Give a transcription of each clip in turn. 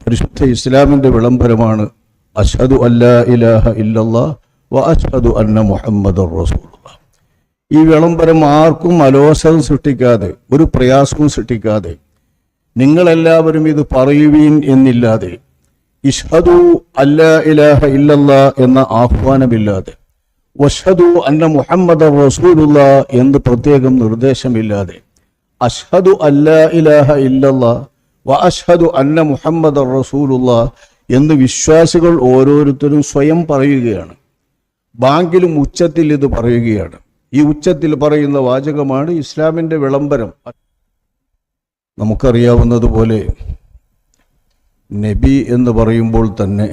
പരിശുദ്ധ ഇസ്ലാമിൻ്റെ വിളംബരമാണ് അഷ്ഹദു അല്ലാ ഇലാഹ ഇല്ലല്ലാഹ് വ അഷ്ഹദു അന്ന മുഹമ്മദുർ റസൂലുള്ളാഹ്. ഈ വിളംബരം ആർക്കും അലോസരം സൃഷ്ടിക്കാതെ, ഒരു പ്രയാസവും സൃഷ്ടിക്കാതെ, നിങ്ങളെല്ലാവരും ഇത് പറയുവീൻ എന്നില്ലാതെ, ഇഷ്ഹദു അല്ലാ ഇലാഹ ഇല്ലല്ലാഹ് എന്ന ആഹ്വാനമില്ലാതെ, വഷ്ഹദു അന്ന മുഹമ്മദുർ റസൂലുള്ളാഹ് എന്ന് പ്രത്യേകം നിർദ്ദേശമില്ലാതെ, അഷ്ഹദു അല്ലാ ഇലാഹ ഇല്ലല്ലാഹ് വ അഷ്ഹദു അന്ന മുഹമ്മദുർ റസൂലുള്ളാഹ് എന്ന് വിശ്വാസികൾ ഓരോരുത്തരും സ്വയം പറയുകയാണ്. ബാങ്കിലും ഉച്ചത്തിൽ ഇത് പറയുകയാണ്. ഈ ഉച്ചത്തിൽ പറയുന്ന വാചകമാണ് ഇസ്ലാമിൻ്റെ വിളംബരം. നമുക്കറിയാവുന്നതുപോലെ നബി എന്ന് പറയുമ്പോൾ തന്നെ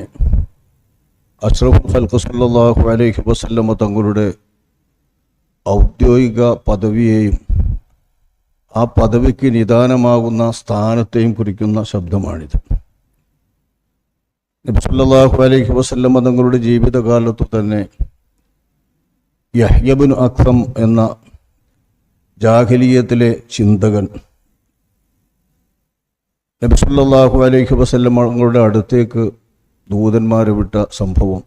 അഷ്റഫുൽ ഖൽഖ് സല്ലല്ലാഹു അലൈഹി വസല്ലമ തങ്ങളുടെ ഔദ്യോഗിക പദവിയെയും ആ പദവിക്ക് നിദാനമാകുന്ന സ്ഥാനത്തെയും കുറിക്കുന്ന ശബ്ദമാണിത്. നബി സല്ലല്ലാഹു അലൈഹി വസല്ലമ തങ്ങളുടെ ജീവിതകാലത്തു തന്നെ യഹ്യ ഇബ്നു അഖ്റം എന്ന ജാഹിലിയ്യത്തിലെ ചിന്തകൻ നബി സല്ലല്ലാഹു അലൈഹി വസല്ലമ തങ്ങളുടെ അടുത്തേക്ക് ദൂതന്മാരെ വിട്ട സംഭവം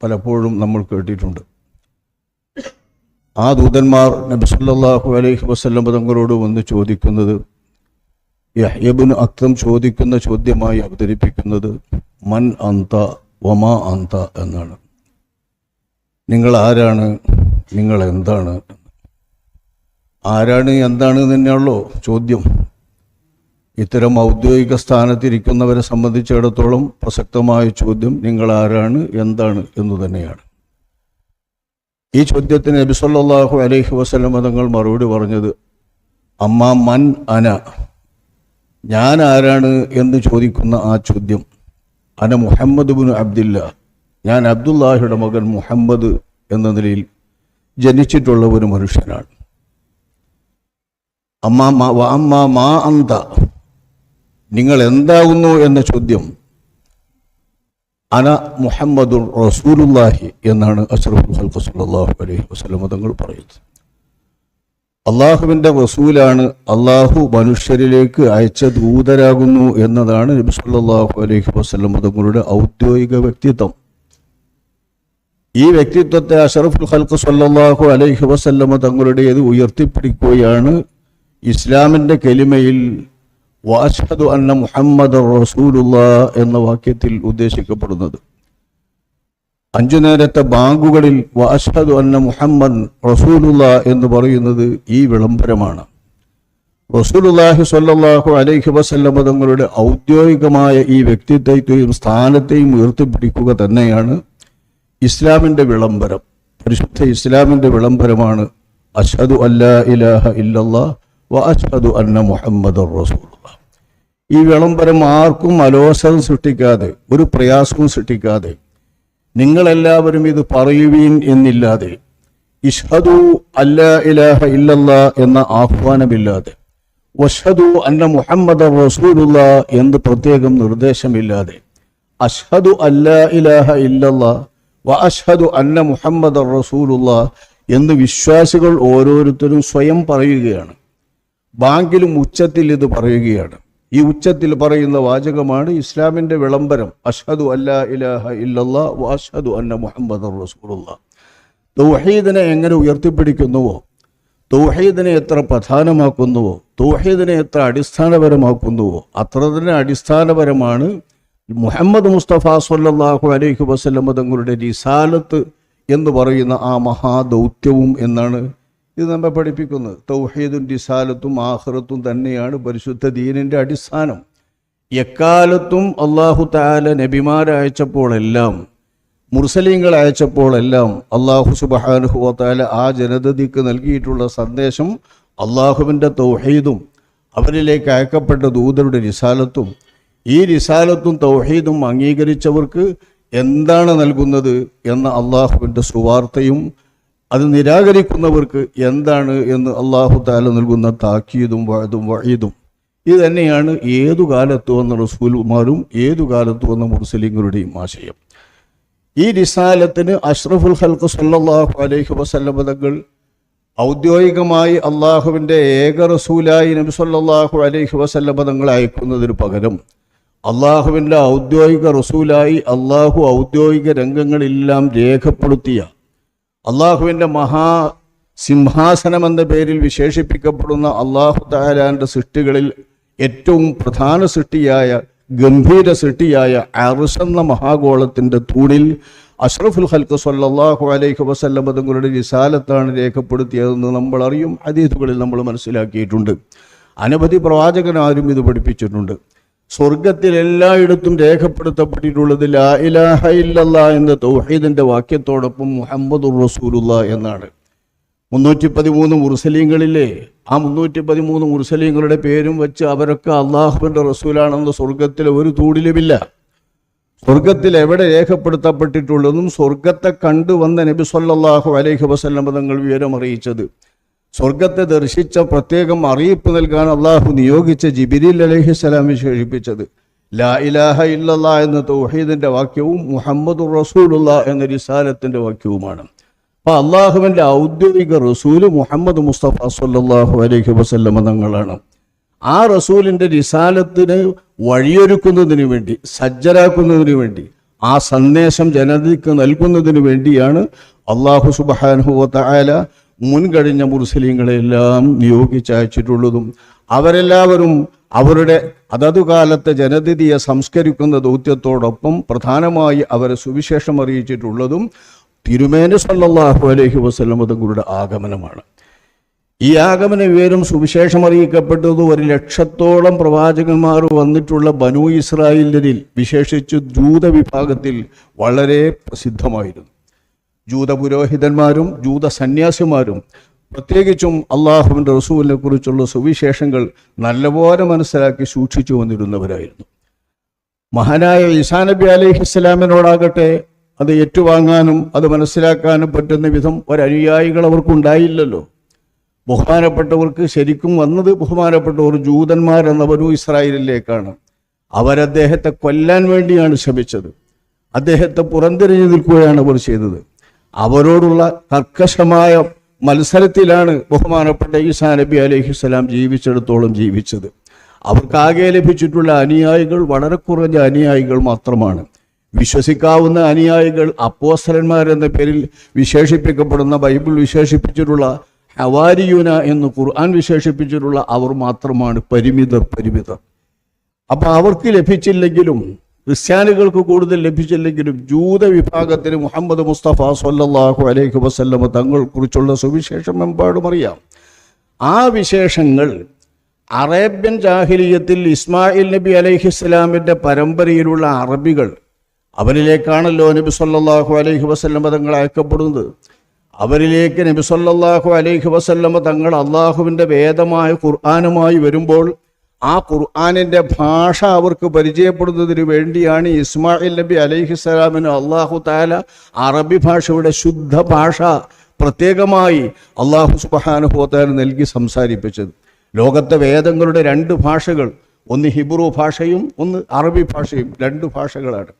പലപ്പോഴും നമ്മൾ കേട്ടിട്ടുണ്ട്. ആ ദൂതന്മാർ നബി സല്ലല്ലാഹു അലൈഹി വസല്ലമ തങ്ങളോട് വന്ന് ചോദിക്കുന്നത്, യഹ്യ ഇബ്നു അഖ്റം ചോദിക്കുന്ന ചോദ്യമായി അവതരിപ്പിക്കുന്നത് മൻ അന്ത വമാ അന്ത എന്നാണ്. നിങ്ങൾ ആരാണ്, നിങ്ങൾ എന്താണ്? ആരാണ് എന്താണ് തന്നെയാണല്ലോ ചോദ്യം. ഇത്തരം ഔദ്യോഗിക സ്ഥാനത്തിരിക്കുന്നവരെ സംബന്ധിച്ചിടത്തോളം പ്രസക്തമായ ചോദ്യം നിങ്ങൾ ആരാണ്, എന്താണ് എന്ന് തന്നെയാണ്. ഈ ചോദ്യത്തിന് നബി സല്ലല്ലാഹു അലൈഹി വസല്ലമ തങ്ങൾ മറുപടി പറഞ്ഞത്, അമ്മാ മൻ അന, ഞാൻ ആരാണ് എന്ന് ചോദിക്കുന്ന ആ ചോദ്യം, അന മുഹമ്മദ് ഇബ്നു അബ്ദില്ല, ഞാൻ അബ്ദുല്ലാഹിയുടെ മകൻ മുഹമ്മദ് എന്ന നിലയിൽ ജനിച്ചിട്ടുള്ള ഒരു മനുഷ്യനാണ്. അമ്മാ മാ അന്ത, നിങ്ങൾ എന്താകുന്നു എന്ന ചോദ്യം, അന മുഹമ്മദുർ റസൂലുള്ളാഹി എന്നാണ് അഷ്റഫുൽ ഖൽഖ് സല്ലല്ലാഹു അലൈഹി വസല്ലമ തങ്ങൾ പറയുന്നത്. അള്ളാഹുവിൻ്റെ റസൂലാണ്, അള്ളാഹു മനുഷ്യരിലേക്ക് അയച്ച ദൂതരാകുന്നു എന്നതാണ് നബി സല്ലല്ലാഹു അലൈഹി വസല്ലമ തങ്ങളുടെ ഔദ്യോഗിക വ്യക്തിത്വം. ഈ വ്യക്തിത്വത്തെ അഷ്റഫുൽ ഖൽഖ് സല്ലല്ലാഹു അലൈഹി വസല്ലമ തങ്ങളുടേത് ഉയർത്തിപ്പിടിക്കുകയാണ് ഇസ്ലാമിൻ്റെ കലിമയിൽ വഅഷ്ഹദു അന്ന മുഹമ്മദുർ റസൂലുള്ളാഹ് എന്ന വാക്യത്തിൽ ഉദ്ദേശിക്കപ്പെടുന്നത്. 5 നേരത്തെ ബാങ്കുകളിൽ വഅഷ്ഹദു അന്ന മുഹമ്മദ് റസൂലുള്ളാഹ് എന്ന് പറയുന്നത് ഈ വിളംബരമാണ്. റസൂലുള്ളാഹി സ്വല്ലല്ലാഹു അലൈഹി വസല്ലമ തങ്ങളുടെ ഔദ്യോഗികമായ ഈ വ്യക്തിത്വത്തെയും സ്ഥാനത്തെയും ഉയർത്തിപ്പിടിക്കുക തന്നെയാണ് ഇസ്ലാമിൻ്റെ വിളംബരം. പരിശുദ്ധ ഇസ്ലാമിൻ്റെ വിളംബരമാണ് അഷ്ഹദു അല്ലാ ഇലാഹ ഇല്ലല്ലാഹ് വ അഷ്ഹദു അന്ന മുഹമ്മദുർ റസൂലുള്ളാഹ്. ഈ വിളംബരം ആർക്കും അലോസരം സൃഷ്ടിക്കാതെ, ഒരു പ്രയാസവും സൃഷ്ടിക്കാതെ, നിങ്ങളെല്ലാവരും ഇത് പറയുവീൻ എന്നില്ലാതെ, ഇഷ്ഹദു അല്ലാ ഇലാഹ ഇല്ലല്ലാഹ് എന്ന ആഹ്വാനമില്ലാതെ, വഷ്ഹദു അന്ന മുഹമ്മദുർ റസൂലുള്ളാഹ് എന്ന് പ്രത്യേകം നിർദ്ദേശമില്ലാതെ, അഷ്ഹദു അല്ലാ ഇലാഹ ഇല്ലല്ലാഹ് വ അഷ്ഹദു അന്ന മുഹമ്മദുർ റസൂലുള്ളാഹ് എന്ന് വിശ്വാസികൾ ഓരോരുത്തരും സ്വയം പറയുകയാണ്. ബാങ്കിലും ഉച്ചത്തിൽ ഇത് പറയുകയാണ്. ഈ ഉച്ചത്തിൽ പറയുന്ന വാചകമാണ് ഇസ്ലാമിൻ്റെ വിളംബരം. അഷ്ഹദു അല്ലാ ഇലാഹ ഇല്ലല്ലാഹ് വ അഷ്ഹദു അന്ന മുഹമ്മദുർ റസൂലുള്ളാഹ്. തൗഹീദിനെ എങ്ങനെ ഉയർത്തിപ്പിടിക്കുന്നുവോ, തൗഹീദിനെ എത്ര പ്രധാനമാക്കുന്നുവോ, തൗഹീദിനെ എത്ര അടിസ്ഥാനപരമാക്കുന്നുവോ അത്ര തന്നെ അടിസ്ഥാനപരമാണ് മുഹമ്മദ് മുസ്തഫ സ്വല്ലല്ലാഹു അലൈഹി വസല്ലം തങ്ങളുടെ റിസാലത്ത് എന്ന് പറയുന്ന ആ മഹാദൗത്യവും എന്നാണ് ഇത് നമ്മെ പഠിപ്പിക്കുന്നത്. തൗഹീദും റിസാലത്തും ആഖിറത്തും തന്നെയാണ് പരിശുദ്ധ ദീനിൻ്റെ അടിസ്ഥാനം. എക്കാലത്തും അല്ലാഹു തആല നബിമാരെ അയച്ചപ്പോഴെല്ലാം, മുർസലീങ്ങൾ അയച്ചപ്പോഴെല്ലാം അല്ലാഹു സുബ്ഹാനഹു വ തആല ആ ജനതയ്ക്ക് നൽകിയിട്ടുള്ള സന്ദേശം അല്ലാഹുവിൻ്റെ തൗഹീദും അവരിലേക്ക് അയക്കപ്പെട്ട ദൂതരുടെ റിസാലത്തും, ഈ റിസാലത്തും തൗഹീദും അംഗീകരിച്ചവർക്ക് എന്താണ് നൽകുന്നത് എന്ന അള്ളാഹുവിൻ്റെ സുവാർത്തയും, അത് നിരാകരിക്കുന്നവർക്ക് എന്താണ് എന്ന് അള്ളാഹു തആല നൽകുന്ന താക്കീതും വഅദും വഈദും, ഇത് തന്നെയാണ് ഏതു കാലത്ത് വന്ന റസൂലുമാരും ഏതു കാലത്ത് വന്ന മുർസലീങ്ങളുടെയും ആശയം. ഈ റിസാലത്തിന് അഷ്റഫുൽ ഖൽഖ് സല്ലല്ലാഹു അലൈഹി വസല്ലം തങ്ങൾ ഔദ്യോഗികമായി അള്ളാഹുവിൻ്റെ ഏക റസൂലായി നബി സല്ലല്ലാഹു അലൈഹി വസല്ലം തങ്ങൾ അയക്കുന്നതിന് പകരം അള്ളാഹുവിൻ്റെ ഔദ്യോഗിക റസൂലായി അള്ളാഹു ഔദ്യോഗിക രംഗങ്ങളെല്ലാം രേഖപ്പെടുത്തിയ അള്ളാഹുവിൻ്റെ സിംഹാസനം എന്ന പേരിൽ വിശേഷിപ്പിക്കപ്പെടുന്ന അള്ളാഹു തആലാന്റെ സൃഷ്ടികളിൽ ഏറ്റവും പ്രധാന സൃഷ്ടിയായ ഗംഭീര സൃഷ്ടിയായ അർശ് എന്ന മഹാഗോളത്തിൻ്റെ തൂണിൽ അഷ്റഫുൽ ഖൽഖ് സ്വല്ലല്ലാഹു അലൈഹി വസല്ലം തങ്ങളുടെ റിസാലത്താണ് രേഖപ്പെടുത്തിയതെന്ന് നമ്മൾ അറിയും. ഹദീസുകളിൽ നമ്മൾ മനസ്സിലാക്കിയിട്ടുണ്ട്. അനവധി പ്രവാചകന്മാരും ഇത് പഠിപ്പിച്ചിട്ടുണ്ട്. സ്വർഗത്തിൽ എല്ലായിടത്തും രേഖപ്പെടുത്തപ്പെട്ടിട്ടുള്ളത് ലാ ഇലാഹ ഇല്ലല്ലാഹ് എന്ന തൗഹീദിന്റെ വാക്യത്തോടൊപ്പം മുഹമ്മദുർ റസൂലുള്ളാഹ് എന്നാണ്. 313 മുർസലീങ്ങളിലെ ആ 313 മുർസലീങ്ങളുടെ പേരും വെച്ച് അവരൊക്കെ അള്ളാഹുവിൻ്റെ റസൂലാണെന്ന് സ്വർഗത്തിലെ ഒരു തൂണിലുമില്ല. സ്വർഗത്തിൽ എവിടെ രേഖപ്പെടുത്തപ്പെട്ടിട്ടുള്ളതും സ്വർഗത്തെ കണ്ടുവന്ന നബി സല്ലല്ലാഹു അലൈഹി വസല്ലം തങ്ങൾ വിവരം അറിയിച്ചത്, സ്വർഗത്തെ ദർശിച്ച പ്രത്യേകം അറിയിപ്പ് നൽകാൻ അള്ളാഹു നിയോഗിച്ച ജിബ്രീൽ അലൈഹിസ്സലാം വിശേഷിപ്പിച്ചത് ലാ ഇലാഹ ഇല്ലല്ലാഹ് എന്ന തൗഹീദിന്റെ വാക്യവും മുഹമ്മദുർ റസൂലുള്ളാഹ് എന്ന റിസാലത്തിന്റെ വാക്യവുമാണ്. അപ്പോൾ അള്ളാഹുവിൻ്റെ ഔദ്യോഗിക റസൂല് മുഹമ്മദ് മുസ്തഫ സല്ലല്ലാഹു അലൈഹി വസല്ലം തങ്ങളാണ്. ആ റസൂലിൻ്റെ റിസാലത്തിന് വഴിയൊരുക്കുന്നതിന് വേണ്ടി, സജ്ജരാക്കുന്നതിന് വേണ്ടി, ആ സന്ദേശം ജനതയ്ക്ക് നൽകുന്നതിന് വേണ്ടിയാണ് അള്ളാഹു സുബ്ഹാനഹു വ തആല മുൻകഴിഞ്ഞ മുർസലീങ്ങളെല്ലാം നിയോഗിച്ചയച്ചിട്ടുള്ളതും അവരെല്ലാവരും അവരുടെ അതതു കാലത്തെ ജനതയെ സംസ്കരിക്കുന്ന ദൗത്യത്തോടൊപ്പം പ്രധാനമായി അവരെ സുവിശേഷം അറിയിച്ചിട്ടുള്ളതും തിരുമേനി സല്ലല്ലാഹു അലൈഹി വസല്ലം തങ്ങളുടെ ആഗമനമാണ്. ഈ ആഗമന വിവരം സുവിശേഷം അറിയിക്കപ്പെട്ടത് 100,000-ഓളം പ്രവാചകന്മാർ വന്നിട്ടുള്ള ബനൂ ഇസ്രായേലിൽ വിശേഷിച്ച് ജൂത വിഭാഗത്തിൽ വളരെ പ്രസിദ്ധമായിരുന്നു. ജൂത പുരോഹിതന്മാരും ജൂത സന്യാസിമാരും പ്രത്യേകിച്ചും അള്ളാഹുവിൻ്റെ റസൂലിനെ കുറിച്ചുള്ള സുവിശേഷങ്ങൾ നല്ലപോലെ മനസ്സിലാക്കി സൂക്ഷിച്ചു വന്നിരുന്നവരായിരുന്നു. മഹാനായ ഈസാ നബി അലൈഹിസ്സലാമിനോടാകട്ടെ അത് ഏറ്റുവാങ്ങാനും അത് മനസ്സിലാക്കാനും പറ്റുന്ന വിധം ഒരനുയായികൾ അവർക്കുണ്ടായില്ലല്ലോ. ബഹുമാനപ്പെട്ടവർക്ക് ശരിക്കും വന്നത് ബഹുമാനപ്പെട്ടവർ ജൂതന്മാരെന്ന ബനൂ ഇസ്രായേലിലേക്കാണ്. അവരദ്ദേഹത്തെ കൊല്ലാൻ വേണ്ടിയാണ് ശ്രമിച്ചത്. അദ്ദേഹത്തെ പുറന്തിരിഞ്ഞു നിൽക്കുകയാണ് അവർ ചെയ്തത്. അവരോടുള്ള കർക്കശമായ മത്സരത്തിലാണ് ബഹുമാനപ്പെട്ട ഈസാ നബി അലൈഹിസ്സലാം ജീവിച്ചിടത്തോളം ജീവിച്ചത്. അവർക്കാകെ ലഭിച്ചിട്ടുള്ള അനുയായികൾ വളരെ കുറഞ്ഞ അനുയായികൾ മാത്രമാണ്. വിശ്വസിക്കാവുന്ന അനുയായികൾ അപ്പോസ്തലന്മാരെന്ന പേരിൽ വിശേഷിപ്പിക്കപ്പെടുന്ന ബൈബിൾ വിശേഷിപ്പിച്ചിട്ടുള്ള ഹവാരിയൂന എന്ന് ഖുർആൻ വിശേഷിപ്പിച്ചിട്ടുള്ള അവർ മാത്രമാണ് പരിമിതർ. അപ്പം അവർക്ക് ലഭിച്ചില്ലെങ്കിലും, ക്രിസ്ത്യാനികൾക്ക് കൂടുതൽ ലഭിച്ചില്ലെങ്കിലും, ജൂത വിഭാഗത്തിന് മുഹമ്മദ് മുസ്തഫ സ്വല്ലല്ലാഹു അലൈഹി വസല്ലം തങ്ങളെക്കുറിച്ചുള്ള സുവിശേഷം എമ്പാടും അറിയാം. ആ വിശേഷങ്ങൾ അറേബ്യൻ ജാഹിലിയത്തിൽ ഇസ്മായിൽ നബി അലൈഹിസ്സലാമിൻ്റെ പരമ്പരയിലുള്ള അറബികൾ, അവരിലേക്കാണല്ലോ നബി സല്ലല്ലാഹു അലൈഹി വസല്ലം തങ്ങൾ അയക്കപ്പെടുന്നത്. അവരിലേക്ക് നബി സല്ലല്ലാഹു അലൈഹി വസല്ലം തങ്ങൾ അള്ളാഹുവിൻ്റെ വേദമായ ഖുർആനുമായി വരുമ്പോൾ ആ ഖുർആനിൻ്റെ ഭാഷ അവർക്ക് പരിചയപ്പെടുന്നതിന് വേണ്ടിയാണ് ഇസ്മായിൽ നബി അലൈഹിസ്സലാമിന് അള്ളാഹു തആല അറബി ഭാഷയുടെ ശുദ്ധ ഭാഷ പ്രത്യേകമായി അള്ളാഹു സുബ്ഹാനഹു വ തആല നൽകി സംസാരിപ്പിച്ചത്. ലോകത്തെ വേദങ്ങളുടെ 2 ഭാഷകൾ, ഒന്ന് ഹിബ്രു ഭാഷയും ഒന്ന് അറബി ഭാഷയും, 2 ഭാഷകളാണ്.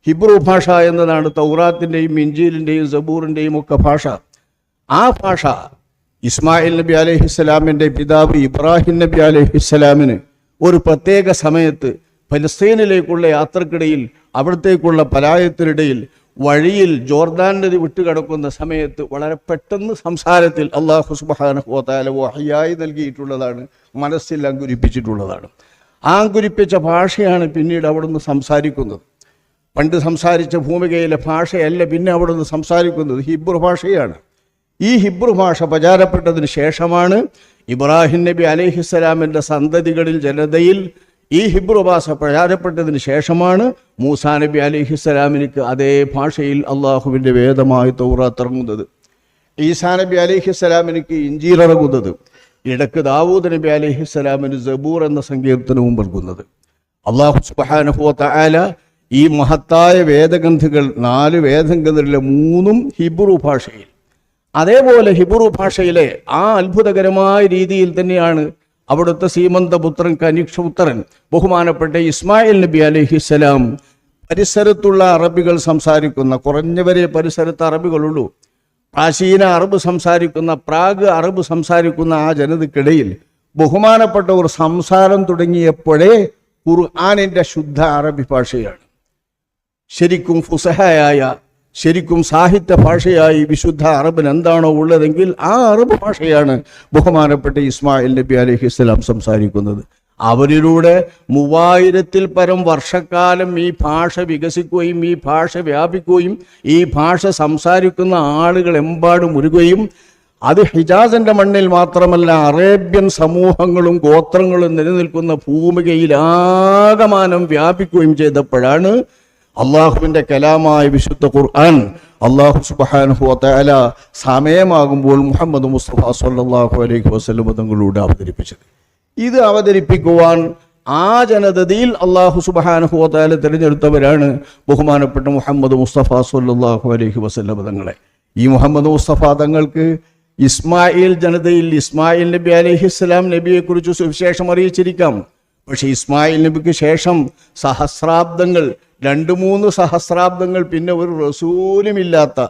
ഹിബ്രു ഭാഷ എന്നതാണ് തൗറാത്തിൻ്റെയും ഇഞ്ചീലിൻ്റെയും സബൂറിൻ്റെയും ഒക്കെ ഭാഷ. ആ ഭാഷ ഇസ്മായിൽ നബി അലൈഹിസ്സലാമിൻ്റെ പിതാവ് ഇബ്രാഹിം നബി അലൈഹിസ്സലാമിന് ഒരു പ്രത്യേക സമയത്ത് ഫലസ്തീനിലേക്കുള്ള യാത്രക്കിടയിൽ, അവിടത്തേക്കുള്ള പലായത്തിനിടയിൽ വഴിയിൽ ജോർദാൻ നദി വിട്ടുകിടക്കുന്ന സമയത്ത് വളരെ പെട്ടെന്ന് സംസാരത്തിൽ അല്ലാഹു സുബ്ഹാനഹു വ തആല വഹയ്യായി നൽകിയിട്ടുള്ളതാണ്, മനസ്സിൽ അങ്കുരിപ്പിച്ചിട്ടുള്ളതാണ്. ആ അങ്കുരിപ്പിച്ച ഭാഷയാണ് പിന്നീട് അവിടുന്ന് സംസാരിക്കുന്നത്. പണ്ട് സംസാരിച്ച ഭൂമികയിലെ ഭാഷയല്ല പിന്നെ അവിടുന്ന് സംസാരിക്കുന്നത്, ഹിബ്രു ഭാഷയാണ്. ഈ ഹിബ്രു ഭാഷ പ്രചാരപ്പെട്ടതിന് ശേഷമാണ് ഇബ്രാഹിം നബി അലൈഹിസ്സലാമിൻ്റെ സന്തതികളിൽ ജനതയിൽ ഈ ഹിബ്രു ഭാഷ പ്രചാരപ്പെട്ടതിന് ശേഷമാണ് മൂസാ നബി അലൈഹിസ്സലാമിനിക്ക് അതേ ഭാഷയിൽ അള്ളാഹുവിൻ്റെ വേദമായി തൗറാത്ത് ഇറങ്ങുന്നത്. ഈസാ നബി അലൈഹിസ്സലാമിനിക്ക് ഇഞ്ചീൽ ഇറങ്ങുന്നത്. ഇടക്ക് ദാവൂദ് നബി അലൈഹിസ്സലാമിന് സബൂർ എന്ന സങ്കീർത്തനവും നൽകുന്നത്. അള്ളാഹു സുബ്ഹാനഹു വ തആല ഈ മഹത്തായ വേദഗ്രന്ഥങ്ങൾ 4 വേദഗ്രന്ഥങ്ങളിലെ 3ഉം ഹിബ്രു ഭാഷയിൽ, അതേപോലെ ഹിബ്രു ഭാഷയിലെ ആ അത്ഭുതകരമായ രീതിയിൽ തന്നെയാണ് അവിടുത്തെ സീമന്തപുത്രൻ കനിക്ഷപുത്രൻ ബഹുമാനപ്പെട്ട ഇസ്മായിൽ നബി അലൈഹിസ്സലാം പരിസരത്തുള്ള അറബികൾ സംസാരിക്കുന്ന, കുറഞ്ഞവരെ പരിസരത്ത് അറബികളുള്ളൂ, പ്രാചീന അറബ് സംസാരിക്കുന്ന, പ്രാഗ് അറബ് സംസാരിക്കുന്ന ആ ജനതയ്ക്കിടയിൽ ബഹുമാനപ്പെട്ടവർ സംസാരം തുടങ്ങിയപ്പോഴേ ഖുർആനിൻ്റെ ശുദ്ധ അറബി ഭാഷയാണ്. ശരിക്കും ഫുസഹയായ, ശരിക്കും സാഹിത്യ ഭാഷയായി വിശുദ്ധ അറബിന് എന്താണോ ഉള്ളതെങ്കിൽ ആ അറബ് ഭാഷയാണ് ബഹുമാനപ്പെട്ട ഇസ്മായിൽ നബി അലൈഹിസ്സലാം സംസാരിക്കുന്നത്. അവരിലൂടെ 3000-ൽ പരം വർഷക്കാലം ഈ ഭാഷ വികസിക്കുകയും ഈ ഭാഷ വ്യാപിക്കുകയും ഈ ഭാഷ സംസാരിക്കുന്ന ആളുകൾ എമ്പാടും ഉരുകയും അത് ഹിജാസിൻ്റെ മണ്ണിൽ മാത്രമല്ല അറേബ്യൻ സമൂഹങ്ങളും ഗോത്രങ്ങളും നിലനിൽക്കുന്ന ഭൂമികയിലാകമാനം വ്യാപിക്കുകയും ചെയ്തപ്പോഴാണ് അള്ളാഹുവിൻ്റെ കലാമായ വിശുദ്ധ ഖുർആൻ അള്ളാഹു സുബ്ഹാനഹു വ തആല സമയമാകുമ്പോൾ മുഹമ്മദ് മുസ്തഫ സ്വല്ലല്ലാഹു അലൈഹി വസല്ലം തങ്ങളിലൂടെ അവതരിപ്പിച്ചത്. ഇത് അവതരിപ്പിക്കുവാൻ ആ ജനതയിൽ അള്ളാഹു സുബ്ഹാനഹു വ തആല തിരഞ്ഞെടുത്തവരാണ് ബഹുമാനപ്പെട്ട മുഹമ്മദ് മുസ്തഫ സ്വല്ലല്ലാഹു അലൈഹി വസല്ലം തങ്ങളെ. ഈ മുഹമ്മദ് മുസ്തഫ തങ്ങൾക്ക് ഇസ്മായിൽ ജനതയിൽ ഇസ്മായിൽ നബി അലൈഹിസ്സലാം നബിയെക്കുറിച്ച് സുവിശേഷം അറിയിച്ചിരിക്കാം. പക്ഷേ ഇസ്മായിൽ നബിക്ക് ശേഷം സഹസ്രാബ്ദങ്ങൾ, 2-3 സഹസ്രാബ്ദങ്ങൾ പിന്നെ ഒരു റസൂലുമില്ലാത്ത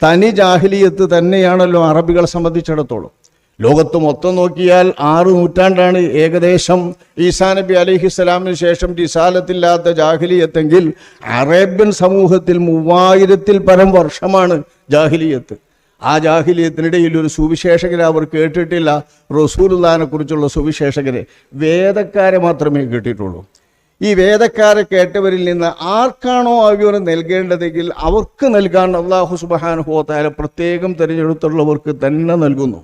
തനി ജാഹിലിയത്ത് തന്നെയാണല്ലോ അറബികളെ സംബന്ധിച്ചിടത്തോളം. ലോകത്ത് മൊത്തം നോക്കിയാൽ 6 നൂറ്റാണ്ടാണ് ഏകദേശം ഈസാ നബി അലൈഹിസ്സലാമിന് ശേഷം റിസാലത്തില്ലാത്ത ജാഹിലിയത്തെങ്കിൽ അറേബ്യൻ സമൂഹത്തിൽ 3000-ൽ പരം വർഷമാണ് ജാഹിലിയത്ത്. ആ ജാഹിലിയത്തിനിടയിൽ ഒരു സുവിശേഷകരെ അവർ കേട്ടിട്ടില്ല. റസൂലുള്ളാഹിനെ കുറിച്ചുള്ള സുവിശേഷകരെ വേദക്കാരെ മാത്രമേ കേട്ടിട്ടുള്ളൂ. ഈ വേദക്കാരെ കേട്ടവരിൽ നിന്ന് ആർക്കാണോ അവർ നൽകേണ്ടതെങ്കിൽ അവർക്ക് നൽകാൻ അല്ലാഹു സുബ്ഹാനഹു വ തആല പ്രത്യേകം തിരഞ്ഞെടുത്തുള്ളവർക്ക് തന്നെ നൽകുന്നു.